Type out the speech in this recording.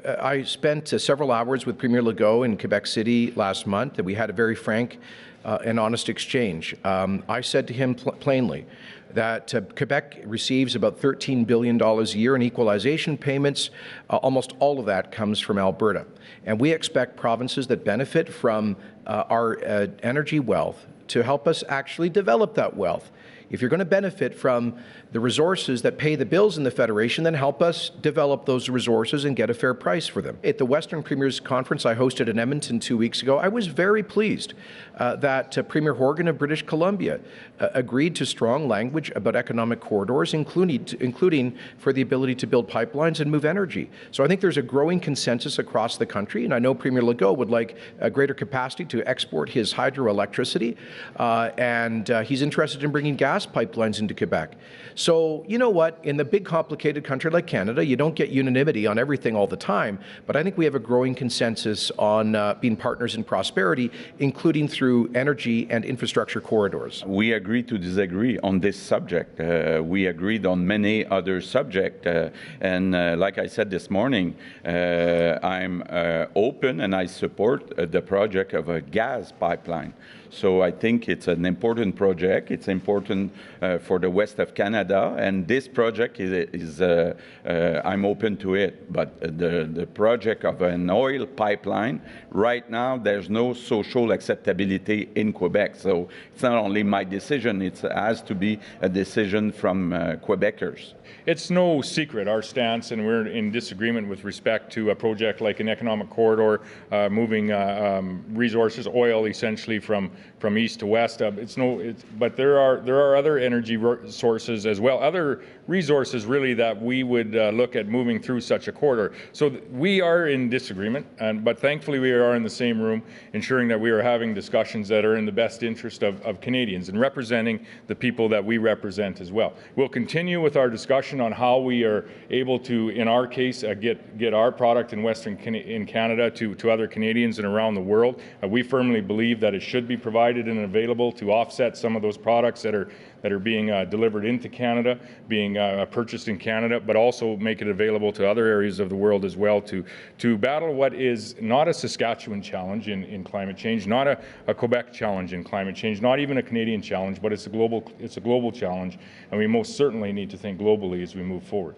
I spent several hours with Premier Legault in Quebec City last month, and we had a very frank and honest exchange. I said to him plainly that Quebec receives about $13 billion a year in equalization payments. Almost all of that comes from Alberta. And we expect provinces that benefit from our energy wealth to help us actually develop that wealth. If you're going to benefit from the resources that pay the bills in the Federation, then help us develop those resources and get a fair price for them. At the Western Premiers Conference I hosted in Edmonton 2 weeks ago, I was very pleased that Premier Horgan of British Columbia agreed to strong language about economic corridors, including for the ability to build pipelines and move energy. So I think there's a growing consensus across the country, and I know Premier Legault would like a greater capacity to export his hydroelectricity, and he's interested in bringing gas pipelines into Quebec. So, you know what? In the big, complicated country like Canada, you don't get unanimity on everything all the time, but I think we have a growing consensus on being partners in prosperity, including through energy and infrastructure corridors. We agree to disagree on this subject. We agreed on many other subjects, and like I said this morning, I'm open and I support the project of a gas pipeline. So I think it's an important project. It's important for the west of Canada, and this project is I'm open to it. But the project of an oil pipeline, right now, there's no social acceptability in Quebec. So it's not only my decision, it has to be a decision from Quebecers. It's no secret, our stance, and we're in disagreement with respect to a project like an economic corridor, moving resources, oil essentially from east to west. But there are other energy sources as well, other resources really that we would look at moving through such a corridor. So we are in disagreement, but thankfully we are in the same room, ensuring that we are having discussions that are in the best interest of Canadians and representing the people that we represent as well. We'll continue with our discussion on how we are able to, in our case, get our product in Canada to other Canadians and around the world. We firmly believe that it should be provided and available to offset some of those products that are being delivered into Canada, being purchased in Canada, but also make it available to other areas of the world as well to battle what is not a Saskatchewan challenge in climate change, not a Quebec challenge in climate change, not even a Canadian challenge, but it's a global challenge, and we most certainly need to think globally as we move forward.